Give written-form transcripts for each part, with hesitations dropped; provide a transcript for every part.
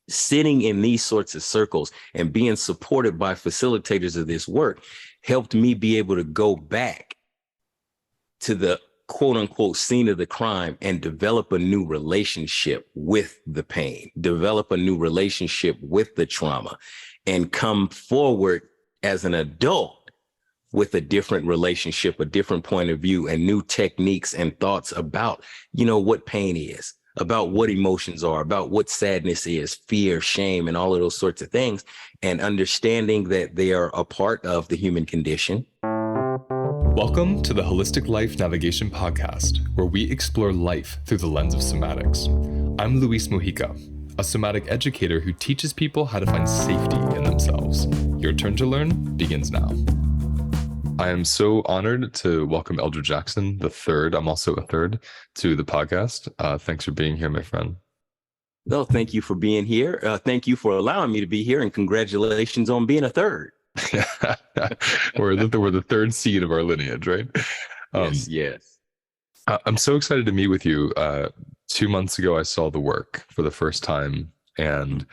Sitting in these sorts of circles and being supported by facilitators of this work helped me be able to go back to the quote unquote scene of the crime and develop a new relationship with the pain, develop a new relationship with the trauma, and come forward as an adult with a different relationship, a different point of view, and new techniques and thoughts about, what pain is, about what emotions are, about what sadness is, fear, shame, and all of those sorts of things, and understanding that they are a part of the human condition. Welcome to the Holistic Life Navigation Podcast, where we explore life through the lens of somatics. I'm Luis Mujica, a somatic educator who teaches people how to find safety in themselves. Your turn to learn begins now. I am so honored to welcome Eldra Jackson III. I'm also a third to the podcast. Thanks for being here, my friend. No, thank you for being here. Thank you for allowing me to be here, and congratulations on being a third. We're the third seed of our lineage, right? Yes. I'm so excited to meet with you. 2 months ago, I saw the work for the first time, and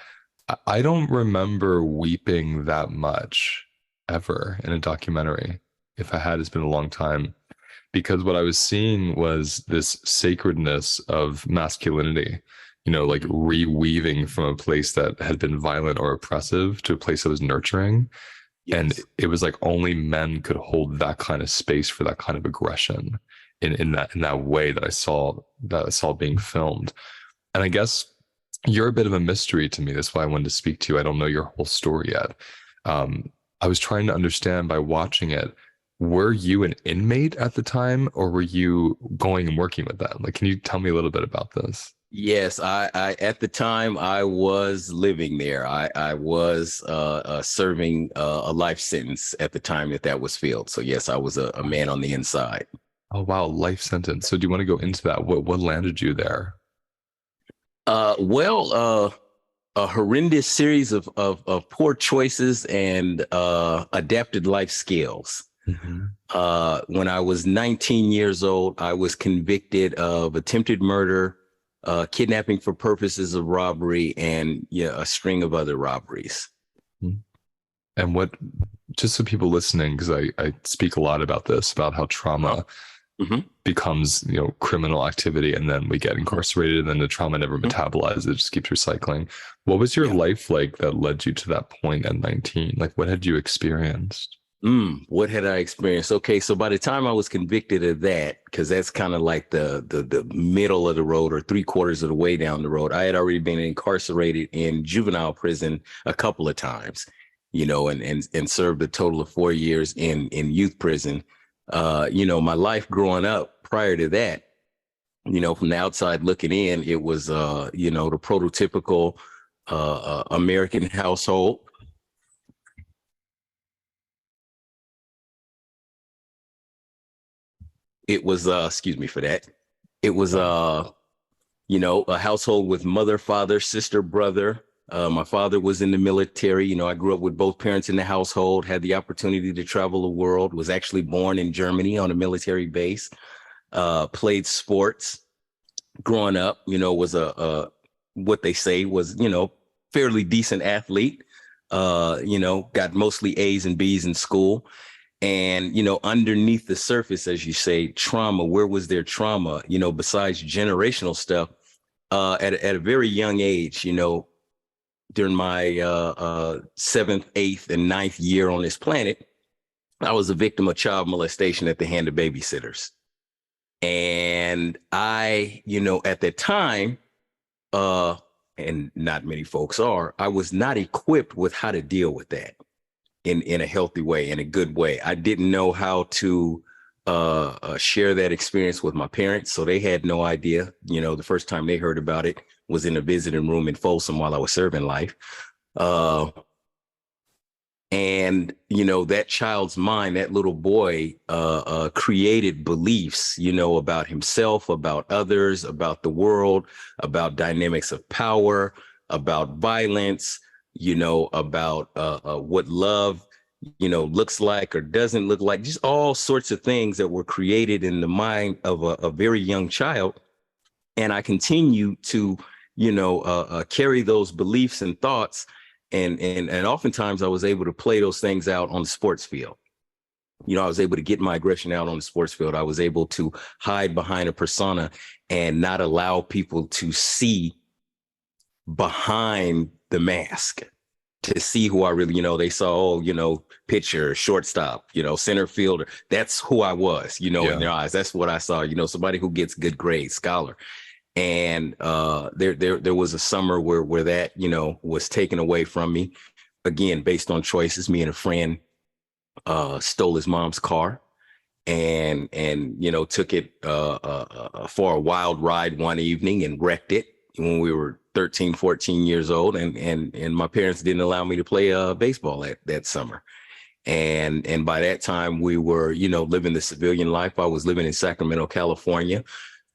I don't remember weeping that much ever in a documentary. If I had, it's been a long time, because what I was seeing was this sacredness of masculinity, like reweaving from a place that had been violent or oppressive to a place that was nurturing. Yes. And it was like only men could hold that kind of space for that kind of aggression in that way that I saw being filmed. And I guess you're a bit of a mystery to me. That's why I wanted to speak to you. I don't know your whole story yet. I was trying to understand by watching it, were you an inmate at the time, or were you going and working with them? Like, can you tell me a little bit about this? Yes, I at the time I was living there. I was serving a life sentence at the time that was filmed. So yes, I was a man on the inside. Oh wow, life sentence. So do you want to go into that? What landed you there? A horrendous series of poor choices and adapted life skills. Mm-hmm. When I was 19 years old, I was convicted of attempted murder, kidnapping for purposes of robbery, and a string of other robberies. And what, just so people listening, because I speak a lot about this, about how trauma becomes, criminal activity, and then we get incarcerated, and then the trauma never metabolizes, it just keeps recycling. What was your life like that led you to that point at 19? Like, what had you experienced? What had I experienced? Okay, so by the time I was convicted of that, because that's kind of like the middle of the road or 3/4 of the way down the road, I had already been incarcerated in juvenile prison a couple of times, and served a total of 4 years in youth prison. My life growing up prior to that, from the outside looking in, it was, the prototypical American household. It was, excuse me for that. It was, a household with mother, father, sister, brother. My father was in the military. I grew up with both parents in the household, had the opportunity to travel the world, was actually born in Germany on a military base, played sports growing up, was what they say was, fairly decent athlete, got mostly A's and B's in school. And, underneath the surface, as you say, trauma, where was their trauma, besides generational stuff, at a very young age, during my 7th, 8th, and 9th year on this planet, I was a victim of child molestation at the hand of babysitters. And I, at that time, and not many folks are, I was not equipped with how to deal with that in a healthy way, in a good way. I didn't know how to share that experience with my parents, so they had no idea. The first time they heard about it was in a visiting room in Folsom while I was serving life. And, that child's mind, that little boy, created beliefs, about himself, about others, about the world, about dynamics of power, about violence, about what love, looks like or doesn't look like, just all sorts of things that were created in the mind of a very young child. And I continue to carry those beliefs and thoughts. And oftentimes I was able to play those things out on the sports field. I was able to get my aggression out on the sports field. I was able to hide behind a persona and not allow people to see behind the mask, to see who I really, they saw, pitcher, shortstop, center fielder. That's who I was, in their eyes. That's what I saw, somebody who gets good grades, scholar. And there was a summer where that, was taken away from me, again, based on choices. Me and a friend stole his mom's car and took it for a wild ride one evening and wrecked it when we were 13, 14 years old. And my parents didn't allow me to play baseball that summer. And by that time we were, living the civilian life. I was living in Sacramento, California.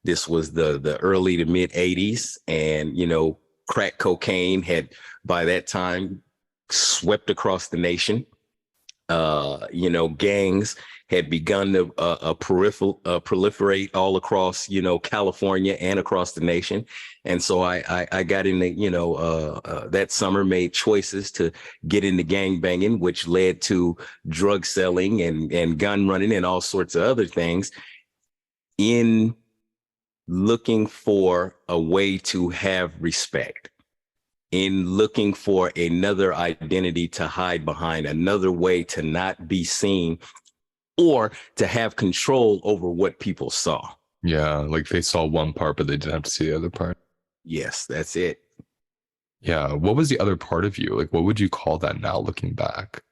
This was the early to mid 80s. And, crack cocaine had by that time swept across the nation. Gangs had begun to proliferate all across, California and across the nation. And so I got in the, that summer made choices to get into gang banging, which led to drug selling and gun running and all sorts of other things, in looking for a way to have respect, in looking for another identity to hide behind, another way to not be seen or to have control over what people saw. Yeah, like they saw one part, but they didn't have to see the other part. Yes, that's it. Yeah. What was the other part of you? Like, what would you call that now looking back?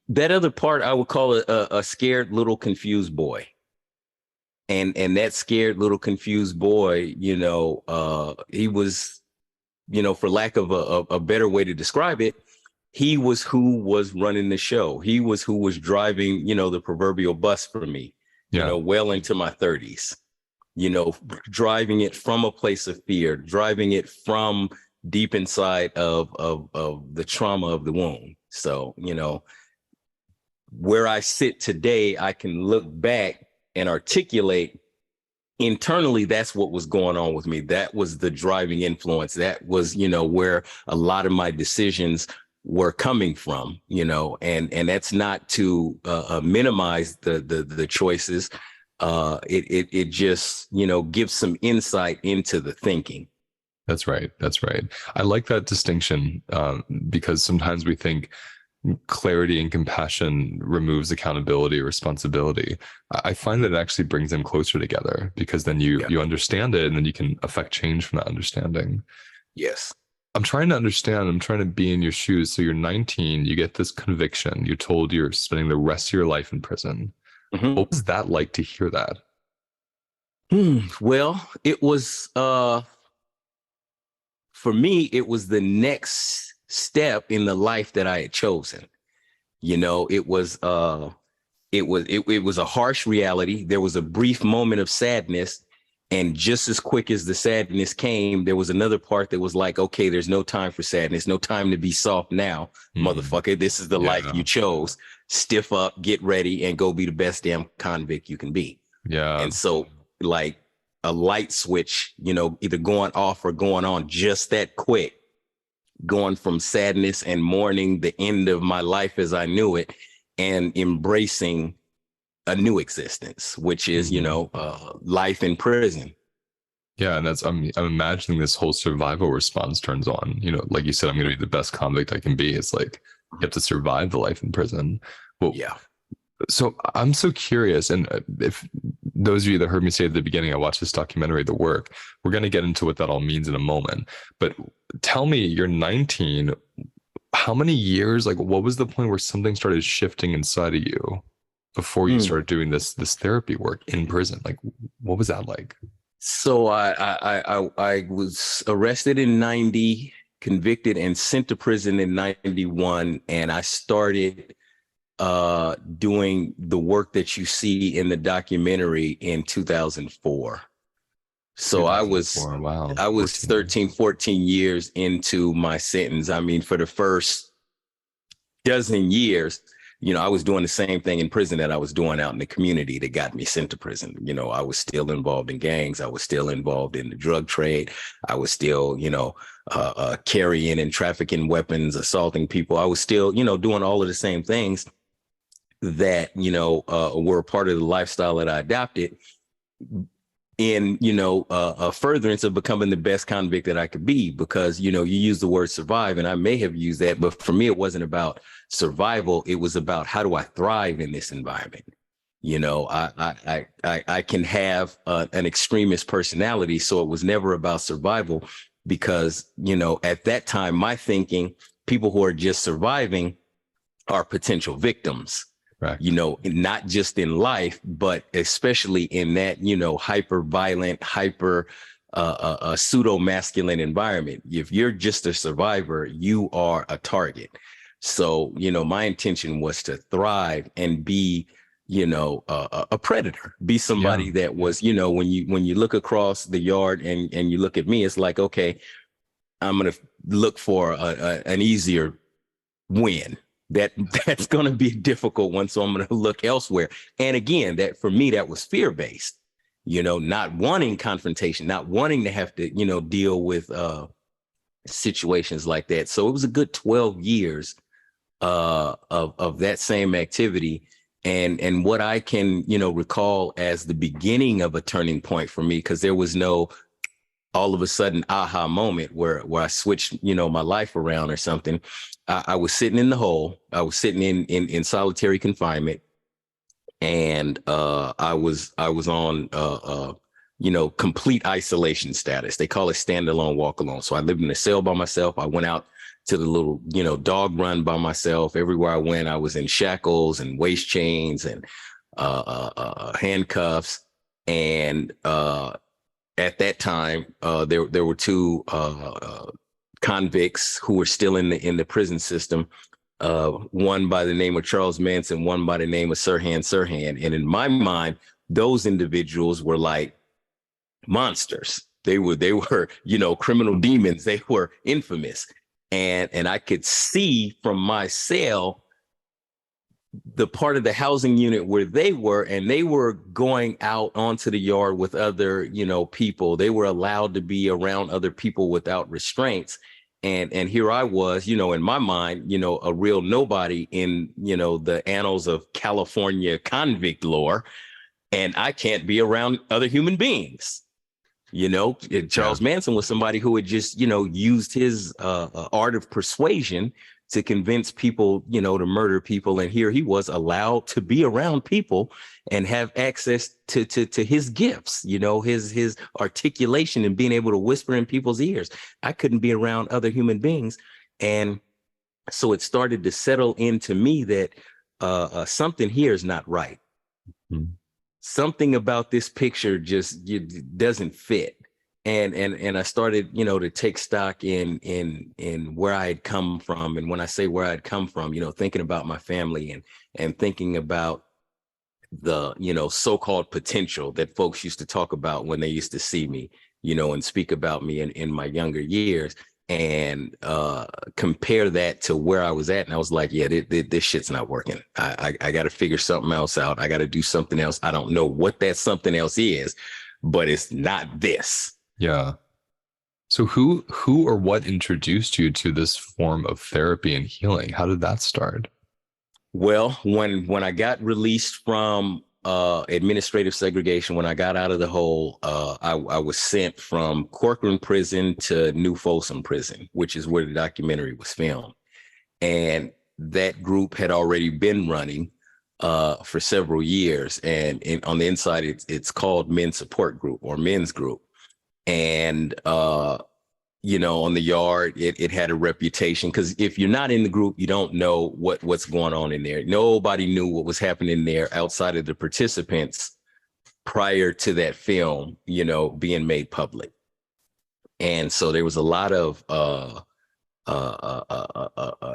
That other part, I would call it a scared little confused boy. And that scared little confused boy, he was, for lack of a better way to describe it, he was who was running the show. He was who was driving, the proverbial bus for me, well into my 30s, driving it from a place of fear, driving it from deep inside of the trauma of the womb. So, where I sit today, I can look back and articulate internally, that's what was going on with me. That was the driving influence. That was, where a lot of my decisions were coming from, and that's not to minimize the choices. It just, gives some insight into the thinking. That's right. That's right. I like that distinction because sometimes we think clarity and compassion removes accountability or responsibility. I find that it actually brings them closer together because then you understand it and then you can affect change from that understanding. Yes. I'm trying to understand. I'm trying to be in your shoes. So you're 19, you get this conviction. You're told you're spending the rest of your life in prison. Mm-hmm. What was that like to hear that? Well, it was, for me, it was the next step in the life that I had chosen. It was a harsh reality. There was a brief moment of sadness, and just as quick as the sadness came, there was another part that was like, okay, there's no time for sadness, no time to be soft now, motherfucker. This is the life you chose. Stiff up, get ready, and go be the best damn convict you can be. Yeah. And so, like a light switch, either going off or going on just that quick, going from sadness and mourning the end of my life as I knew it and embracing a new existence, which is, life in prison. Yeah. And I'm imagining this whole survival response turns on, like you said, I'm going to be the best convict I can be. It's like, you have to survive the life in prison. Well, yeah. So I'm so curious. And if those of you that heard me say at the beginning, I watched this documentary, The Work, we're going to get into what that all means in a moment. But tell me, you're 19. How many years, like what was the point where something started shifting inside of you before you started doing this therapy work in prison? Like, what was that like? So I was arrested in 90, convicted and sent to prison in 91. And I started doing the work that you see in the documentary in 2004. So I was 13, 14 years into my sentence. I mean, for the first dozen years, I was doing the same thing in prison that I was doing out in the community that got me sent to prison. I was still involved in gangs. I was still involved in the drug trade. I was still, carrying and trafficking weapons, assaulting people. I was still, doing all of the same things that, were a part of the lifestyle that I adopted in, a furtherance of becoming the best convict that I could be, because, you use the word survive, and I may have used that, but for me, it wasn't about survival. It was about, how do I thrive in this environment? I can have an extremist personality. So it was never about survival, because, at that time, my thinking, people who are just surviving are potential victims. Right. Not just in life, but especially in that, hyper violent, hyper pseudo masculine environment. If you're just a survivor, you are a target. So, my intention was to thrive and be, a predator, be somebody that was, when you look across the yard and you look at me, it's like, okay, I'm going to look for an easier win. That's going to be a difficult one. So I'm going to look elsewhere. And again, that for me, that was fear-based, not wanting confrontation, not wanting to have to, deal with situations like that. So it was a good 12 years of that same activity. And what I can, recall as the beginning of a turning point for me, because there was no all of a sudden aha moment where I switched, my life around or something. I was sitting in the hole. I was sitting in solitary confinement, and I was on complete isolation status. They call it standalone, walk alone. So I lived in a cell by myself. I went out to the little dog run by myself. Everywhere I went, I was in shackles and waist chains and handcuffs. And at that time, there were two convicts who were still in the prison system. One by the name of Charles Manson, one by the name of Sirhan Sirhan. And in my mind, those individuals were like monsters. They were criminal demons. They were infamous. And I could see from my cell the part of the housing unit where they were, and they were going out onto the yard with other, people. They were allowed to be around other people without restraints. And here I was, in my mind, a real nobody in, the annals of California convict lore. And I can't be around other human beings. Charles Manson was somebody who had just, used his art of persuasion to convince people, to murder people. And here he was allowed to be around people and have access to his gifts, his articulation and being able to whisper in people's ears. I couldn't be around other human beings. And so it started to settle into me that something here is not right. Mm-hmm. Something about this picture just doesn't fit. And I started, to take stock in where I had come from. And when I say where I'd come from, thinking about my family and thinking about the, so-called potential that folks used to talk about when they used to see me, and speak about me in my younger years, and compare that to where I was at. And I was like, yeah, this shit's not working. I got to figure something else out. I got to do something else. I don't know what that something else is, but it's not this. Yeah. So who or what introduced you to this form of therapy and healing? How did that start? Well, when I got released from administrative segregation, when I got out of the hole, I was sent from Corcoran Prison to New Folsom Prison, which is where the documentary was filmed. And that group had already been running for several years. And on the inside, it's called Men's Support Group or Men's Group. And, on the yard, it had a reputation, because if you're not in the group, you don't know what's going on in there. Nobody knew what was happening there outside of the participants prior to that film, being made public. And so there was a lot of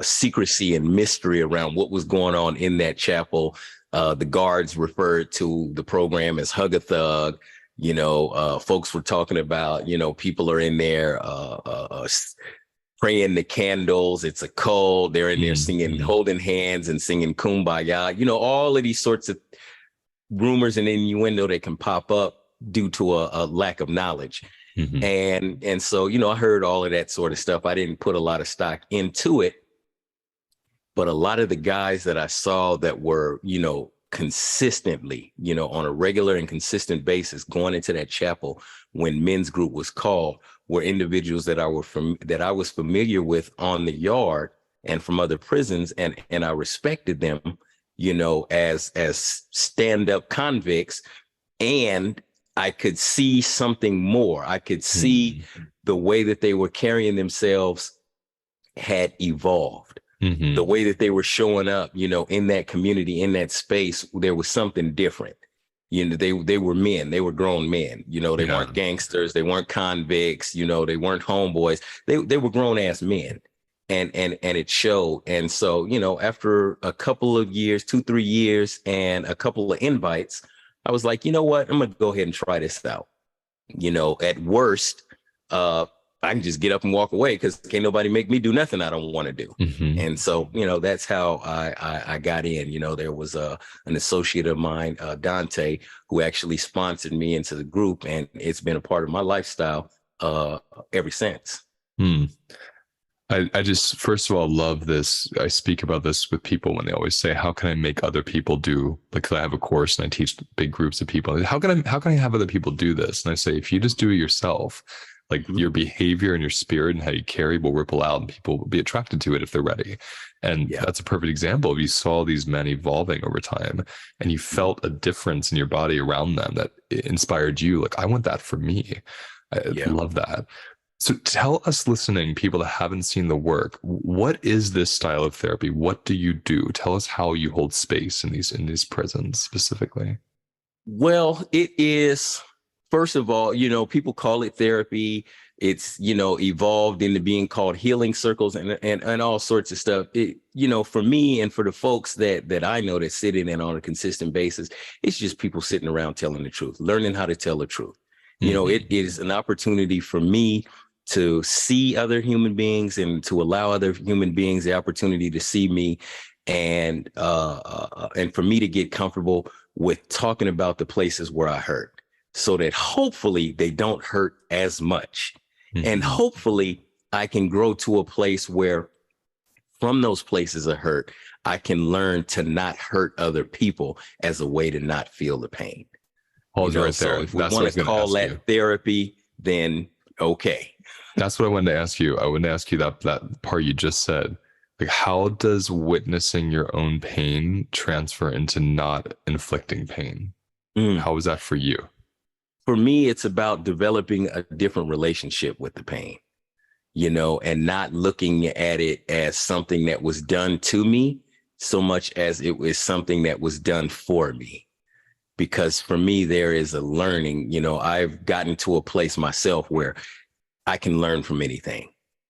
secrecy and mystery around what was going on in that chapel. The guards referred to the program as Hug a Thug. Folks were talking about, people are in there praying the candles. It's a cold. They're in there singing, Mm-hmm. holding hands and singing Kumbaya. All of these sorts of rumors and innuendo that can pop up due to a lack of knowledge. Mm-hmm. And so, I heard all of that sort of stuff. I didn't put a lot of stock into it, but a lot of the guys that I saw that were, consistently, on a regular and consistent basis going into that chapel when men's group was called were individuals that I was familiar with on the yard and from other prisons, and I respected them, as stand-up convicts, and I could see something more. I could see the way that they were carrying themselves had evolved. Mm-hmm. The way that they were showing up, in that community, in that space, there was something different. They were men, they were grown men, they weren't gangsters, they weren't convicts, they weren't homeboys. They were grown ass men. And it showed. And so, after a couple of years, 2-3 years, and a couple of invites, I was like, you know what? I'm gonna go ahead and try this out. At worst, I can just get up and walk away because can't nobody make me do nothing I don't want to do. Mm-hmm. And so, that's how I got in. There was an associate of mine, Dante, who actually sponsored me into the group, and it's been a part of my lifestyle ever since. I just, first of all, love this. I speak about this with people when they always say, how can I make other people do, like, I have a course and I teach big groups of people. How can I have other people do this? And I say, if you just do it yourself, like your behavior and your spirit and how you carry will ripple out and people will be attracted to it if they're ready. And that's a perfect example of you saw these men evolving over time and you felt a difference in your body around them that inspired you. Like, I want that for me. I love that. So tell us listening, people that haven't seen the work, what is this style of therapy? What do you do? Tell us how you hold space in these prisons specifically. Well, it is, first of all, people call it therapy. It's, evolved into being called healing circles and all sorts of stuff. It, for me and for the folks that I know that sit in it on a consistent basis, it's just people sitting around telling the truth, learning how to tell the truth. It is an opportunity for me to see other human beings and to allow other human beings the opportunity to see me, and for me to get comfortable with talking about the places where I hurt, so that hopefully they don't hurt as much. And hopefully I can grow to a place where from those places of hurt, I can learn to not hurt other people as a way to not feel the pain. Right there. So if we want to call that therapy, then okay. That's what I wanted to ask you. I wanted to ask you that part you just said. Like, how does witnessing your own pain transfer into not inflicting pain? How is that for you? For me, it's about developing a different relationship with the pain, and not looking at it as something that was done to me so much as it was something that was done for me. Because for me, there is a learning, I've gotten to a place myself where I can learn from anything,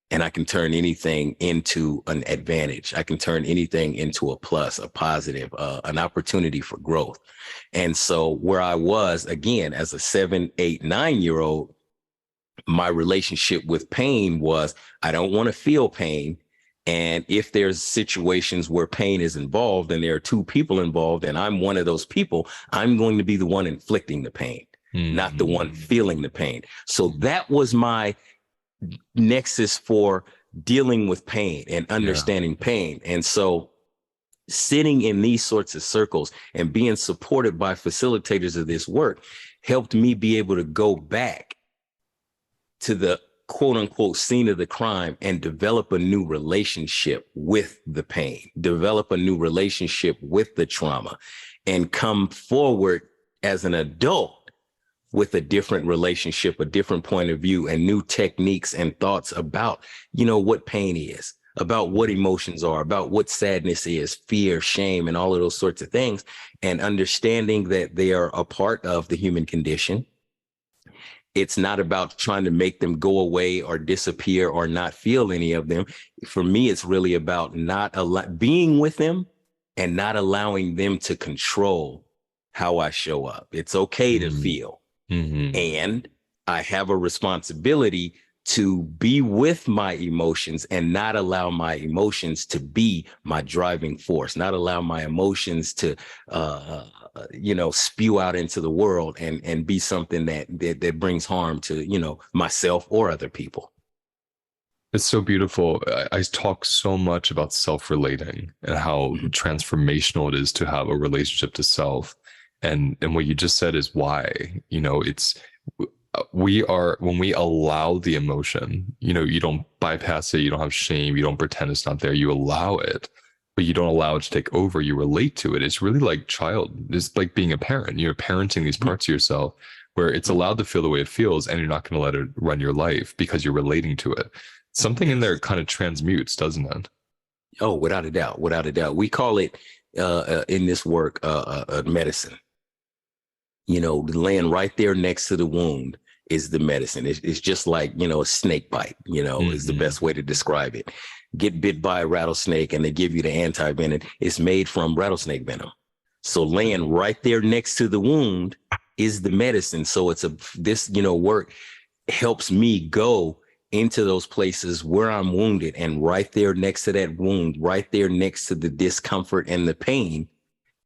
and I can turn anything into an advantage. I can turn anything into a plus, a positive, an opportunity for growth. And so where I was, again, as a 7, 8, 9-year-old, my relationship with pain was, I don't want to feel pain. And if there's situations where pain is involved and there are two people involved and I'm one of those people, I'm going to be the one inflicting the pain, not the one feeling the pain. So that was my nexus for dealing with pain and understanding pain. And so sitting in these sorts of circles and being supported by facilitators of this work helped me be able to go back to the quote unquote scene of the crime and develop a new relationship with the pain, develop a new relationship with the trauma, and come forward as an adult with a different relationship, a different point of view, and new techniques and thoughts about, what pain is, about what emotions are, about what sadness is, fear, shame, and all of those sorts of things, and understanding that they are a part of the human condition. It's not about trying to make them go away or disappear or not feel any of them. For me, it's really about being with them and not allowing them to control how I show up. It's okay to feel. And I have a responsibility to be with my emotions and not allow my emotions to be my driving force, not allow my emotions to, spew out into the world and be something that brings harm to, myself or other people. It's so beautiful. I talk so much about self-relating and how Mhm. transformational it is to have a relationship to self. And what you just said is why, it's we are when we allow the emotion, you don't bypass it, you don't have shame, you don't pretend it's not there, you allow it, but you don't allow it to take over, you relate to it. It's really like it's like being a parent. You're parenting these Mhm. parts of yourself where it's Mhm. allowed to feel the way it feels, and you're not going to let it run your life because you're relating to it. Something in there Yes. kind of transmutes, doesn't it? Oh, without a doubt, without a doubt. We call it in this work medicine. Laying right there next to the wound is the medicine. It's just like, a snake bite, is the Hmm. best way to describe it. Get bit by a rattlesnake and they give you the anti-venom. It's made from rattlesnake venom. So laying right there next to the wound is the medicine. So this, work helps me go into those places where I'm wounded, and right there next to that wound, right there next to the discomfort and the pain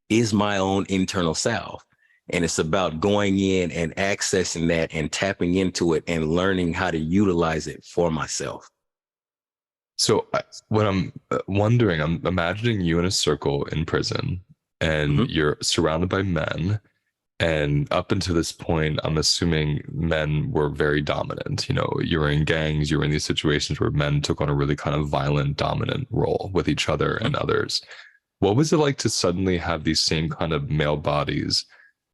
is my own internal self. And it's about going in and accessing that and tapping into it and learning how to utilize it for myself. So what I'm wondering, I'm imagining you in a circle in prison, and Mhm. you're surrounded by men. And up until this point, I'm assuming men were very dominant. You were in gangs, you were in these situations where men took on a really kind of violent, dominant role with each other Mhm. and others. What was it like to suddenly have these same kind of male bodies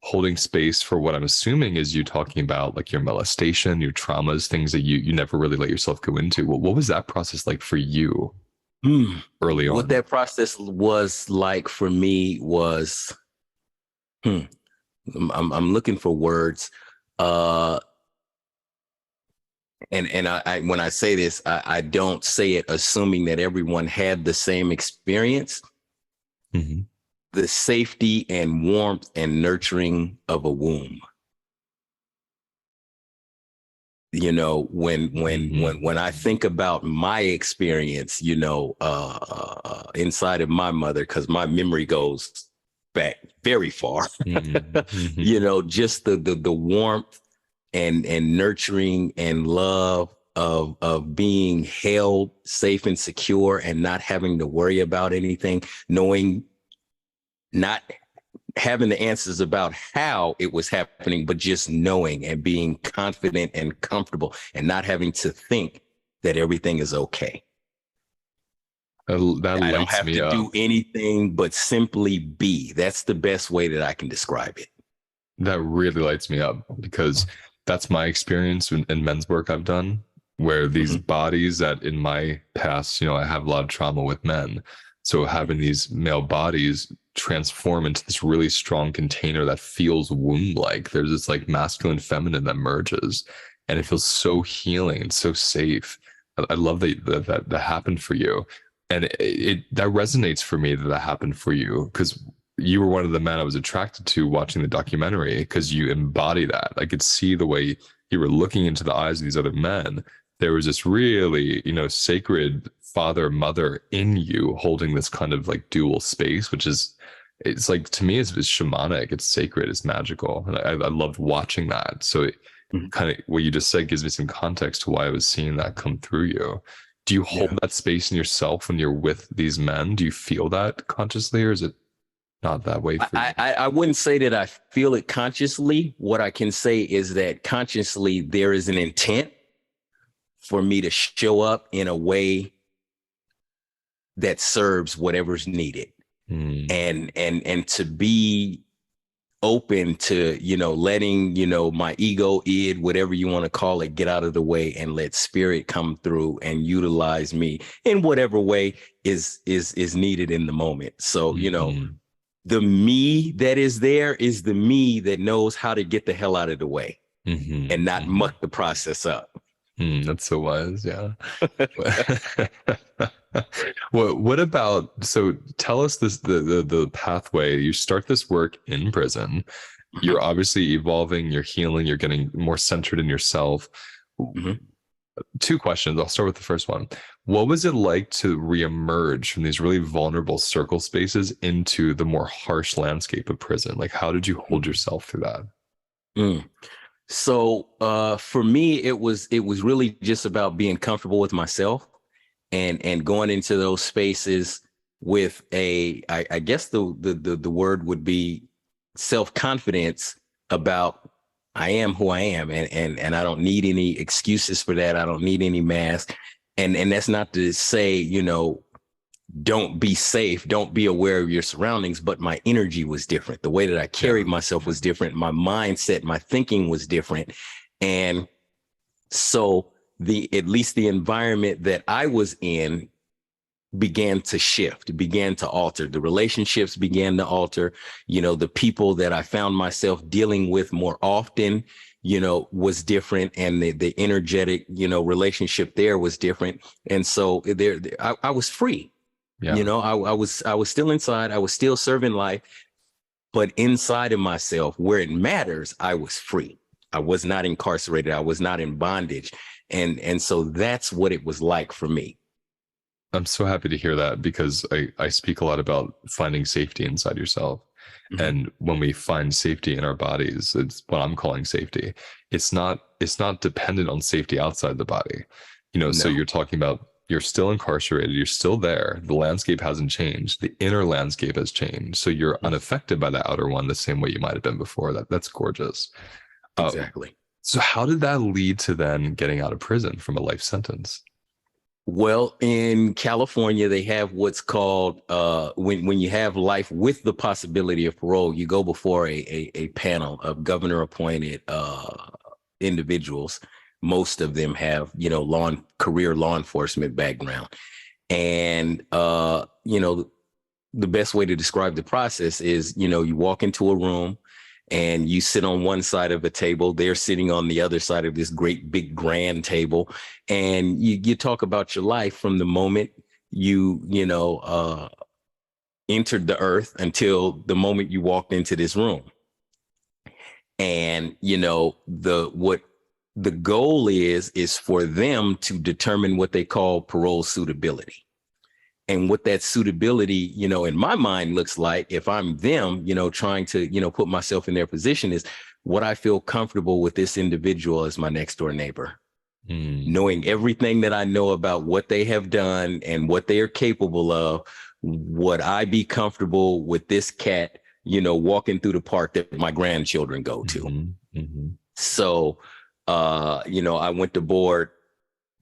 holding space for what I'm assuming is you talking about, like your molestation, your traumas, things that you never really let yourself go into? What was that process like for you Hmm. early What on? that process was like for me was, hmm, I'm looking for words. Uh, and I when I say this, I don't say it assuming that everyone had the same experience. Hmm. The safety and warmth and nurturing of a womb. When I think about my experience, inside of my mother, because my memory goes back very far. Hmm. Just the warmth and nurturing and love of being held safe and secure and not having to worry about anything, knowing, not having the answers about how it was happening, but just knowing and being confident and comfortable and not having to think that everything is okay. That I don't lights have me to up. do anything but simply be. That's the best way that I can describe it. That really lights me up because that's my experience in men's work I've done, where these Mhm. bodies that in my past, I have a lot of trauma with men. So having these male bodies transform into this really strong container that feels womb-like. There's this like masculine feminine that merges, and it feels so healing and so safe. I love that happened for you. And it that resonates for me that happened for you because you were one of the men I was attracted to watching the documentary because you embody that. I could see the way you were looking into the eyes of these other men. There was this really, sacred father mother in you holding this kind of like dual space, which is, it's like to me, it's shamanic, it's sacred, it's magical. And I loved watching that. So it Mhm. kind of what you just said gives me some context to why I was seeing that come through you. Do you hold Yeah. that space in yourself when you're with these men? Do you feel that consciously, or is it not that way for you? I wouldn't say that I feel it consciously. What I can say is that consciously there is an intent for me to show up in a way that serves whatever's needed, Mm, and to be open to, letting, my ego, id, whatever you want to call it, get out of the way and let spirit come through and utilize me in whatever way is needed in the moment. So, mm, the me that is there is the me that knows how to get the hell out of the way and not mm. muck the process up. That's so wise. Yeah. What about, so tell us this, the pathway. You start this work in prison. Mhm. You're obviously evolving, you're healing, you're getting more centered in yourself. Mhm. Two questions. I'll start with the first one. What was it like to reemerge from these really vulnerable circle spaces into the more harsh landscape of prison? Like, how did you hold yourself through that? Mm. So for me, it was really just about being comfortable with myself and going into those spaces with I guess the word would be self-confidence about I am who I am, and I don't need any excuses for that. I don't need any mask. And that's not to say, don't be safe, don't be aware of your surroundings, but my energy was different. The way that I Yeah. carried myself was different. My mindset, my thinking was different. And so at least the environment that I was in began to shift, began to alter. The relationships began to alter. The people that I found myself dealing with more often, was different. And the energetic, relationship there was different. And so I was free. Yeah. I was still inside. I was still serving life, but inside of myself, where it matters, I was free. I was not incarcerated. I was not in bondage. And so that's what it was like for me. I'm so happy to hear that because I speak a lot about finding safety inside yourself. Mhm. And when we find safety in our bodies, it's what I'm calling safety. It's not dependent on safety outside the body. So No, you're talking about you're still incarcerated, you're still there. The landscape hasn't changed. The inner landscape has changed. So you're unaffected by the outer one the same way you might have been before. That's gorgeous. Uh, exactly. so how did that lead to then getting out of prison from a life sentence? Well, in California, they have what's called when you have life with the possibility of parole, you go before a panel of governor appointed individuals. Most of them have, career law enforcement background. And the best way to describe the process is, you walk into a room and you sit on one side of a table. They're sitting on the other side of this great big grand table, and you talk about your life from the moment you entered the earth until the moment you walked into this room. And the goal is for them to determine what they call parole suitability. And what that suitability, in my mind looks like, if I'm them, trying to, put myself in their position, is what I feel comfortable with this individual as my next door neighbor, Mm, knowing everything that I know about what they have done and what they are capable of. Would I be comfortable with this cat, walking through the park that my grandchildren go to? mhm, mhm. So, I went to board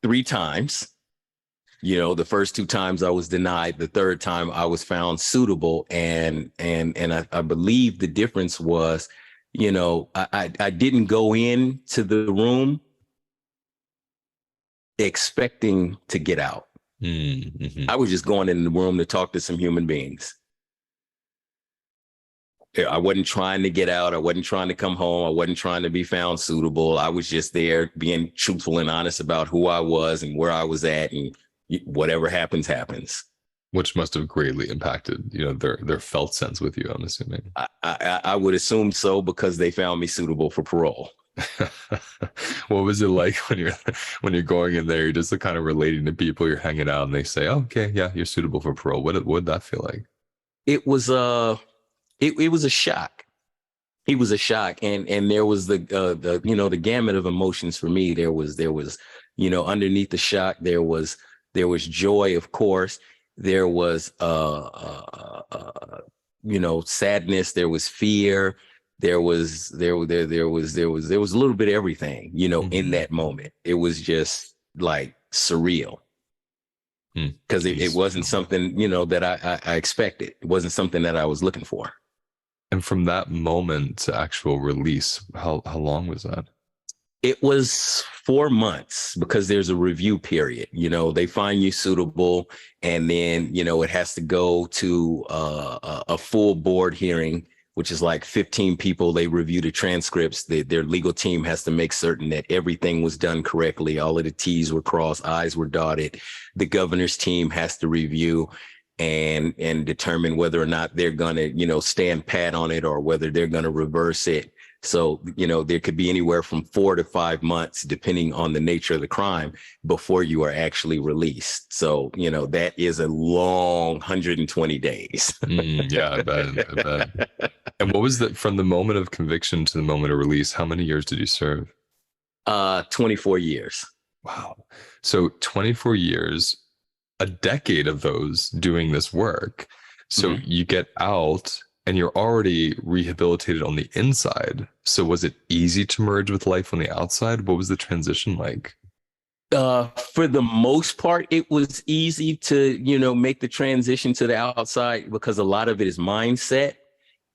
3 times. The first 2 times I was denied. The third time I was found suitable, and I believe the difference was, I didn't go into the room expecting to get out. Mm, mhm. I was just going in the room to talk to some human beings. I wasn't trying to get out. I wasn't trying to come home. I wasn't trying to be found suitable. I was just there being truthful and honest about who I was and where I was at, and whatever happens, happens. Which must have greatly impacted, their felt sense with you, I'm assuming. I would assume so, because they found me suitable for parole. What was it like when you're going in there, you're just kind of relating to people, you're hanging out, and they say, oh, okay, yeah, you're suitable for parole. What did that feel like? It was it was a shock. It was a shock, and there was the gamut of emotions for me. There was underneath the shock, there was joy, of course. There was sadness. There was fear. There was a little bit of everything, in Hmm. that moment. It was just like surreal, Hmm. because it It's wasn't beautiful. something, that I expected. It wasn't something that I was looking for. And from that moment to actual release, how long was that? It was 4 months, because there's a review period. They find you suitable, and then it has to go to a full board hearing, which is like 15 people. They review the transcripts. Their legal team has to make certain that everything was done correctly. All of the T's were crossed, I's were dotted. The governor's team has to review and determine whether or not they're gonna stand pat on it, or whether they're gonna reverse it. So, there could be anywhere from 4 to 5 months, depending on the nature of the crime, before you are actually released. So, that is a long 120 days. Yeah, I bet. I bet. And what was from the moment of conviction to the moment of release? How many years did you serve? 24 years. Wow. So 24 years, a decade of those doing this work. So you get out and you're already rehabilitated on the inside. So was it easy to merge with life on the outside? What was the transition like? For the most part, it was easy to, make the transition to the outside, because a lot of it is mindset.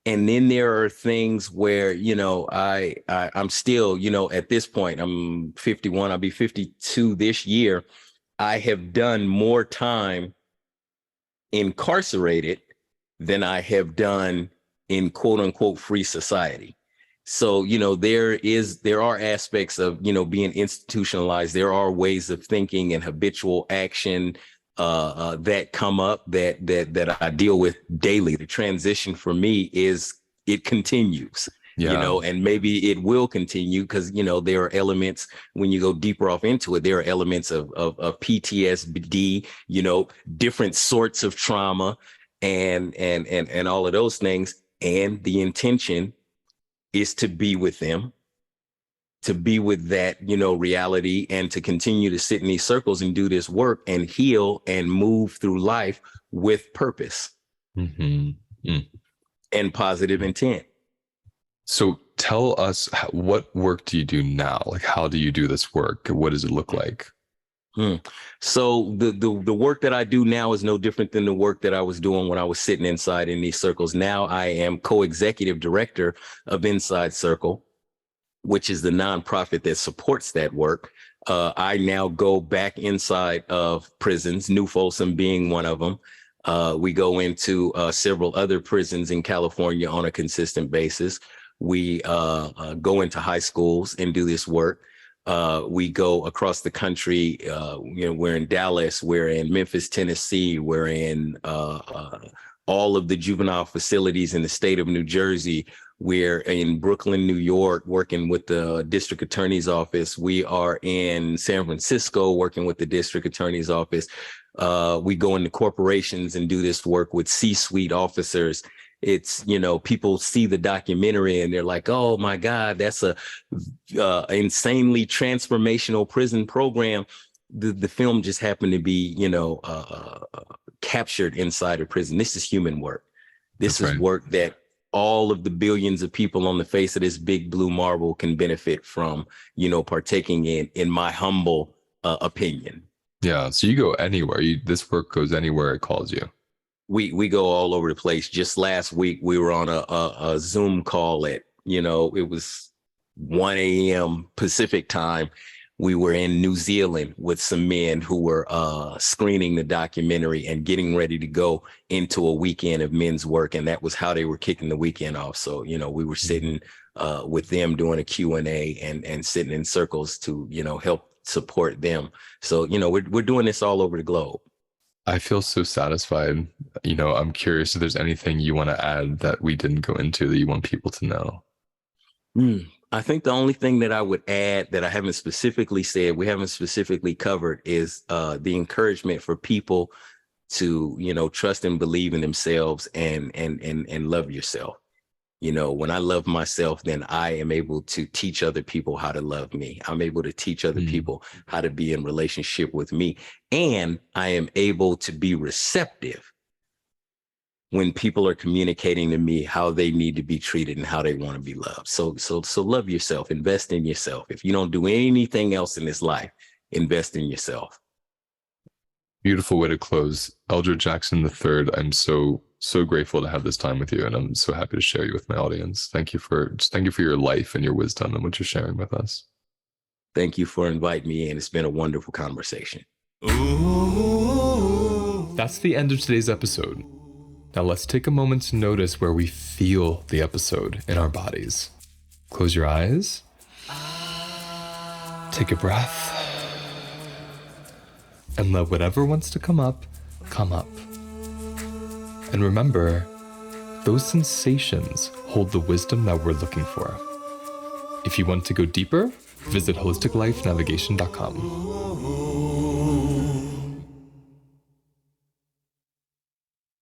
And then there are things where, I'm still, at this point, I'm 51, I'll be 52 this year. I have done more time incarcerated than I have done in quote unquote free society. So, there are aspects of, being institutionalized. There are ways of thinking and habitual action that come up that I deal with daily. The transition for me is, it continues. Yeah. And maybe it will continue, because, there are elements, when you go deeper off into it, there are elements of PTSD, different sorts of trauma and all of those things. And the intention is to be with them, to be with that, reality, and to continue to sit in these circles and do this work and heal and move through life with purpose and positive intent. So tell us, what work do you do now? Like, how do you do this work? What does it look like? So the work that I do now is no different than the work that I was doing when I was sitting inside in these circles. Now I am co-executive director of Inside Circle, which is the nonprofit that supports that work. I now go back inside of prisons, New Folsom being one of them. We go into several other prisons in California on a consistent basis. We go into high schools and do this work. We go across the country. We're in Dallas, we're in Memphis, Tennessee, we're in all of the juvenile facilities in the state of New Jersey. We're in Brooklyn, New York, working with the district attorney's office. We are in San Francisco, working with the district attorney's office. We go into corporations and do this work with C-suite officers. It's, people see the documentary and they're like, oh my God, that's a insanely transformational prison program. The film just happened to be, captured inside a prison. This is human work. This is work that all of the billions of people on the face of this big blue marble can benefit from, partaking in my humble opinion. Yeah. So you go anywhere. This work goes anywhere it calls you. We go all over the place. Just last week, we were on a Zoom call at, it was 1 a.m. Pacific time. We were in New Zealand with some men who were screening the documentary and getting ready to go into a weekend of men's work. And that was how they were kicking the weekend off. So, we were sitting with them doing a Q&A and sitting in circles to, help support them. So, we're doing this all over the globe. I feel so satisfied. I'm curious if there's anything you want to add that we didn't go into that you want people to know. I think the only thing that I would add that I haven't specifically said, we haven't specifically covered, is the encouragement for people to, trust and believe in themselves and love yourself. When I love myself, then I am able to teach other people how to love me. I'm able to teach other people how to be in relationship with me. And I am able to be receptive when people are communicating to me how they need to be treated and how they want to be loved. So love yourself, invest in yourself. If you don't do anything else in this life, invest in yourself. Beautiful way to close. Eldra Jackson III, I'm so grateful to have this time with you, and I'm so happy to share you with my audience. Thank you for your life and your wisdom and what you're sharing with us. Thank you for inviting me in. It's been a wonderful conversation. That's the end of today's episode. Now let's take a moment to notice where we feel the episode in our bodies. Close your eyes. Take a breath. And let whatever wants to come up, come up. And remember, those sensations hold the wisdom that we're looking for. If you want to go deeper, visit holisticlifenavigation.com.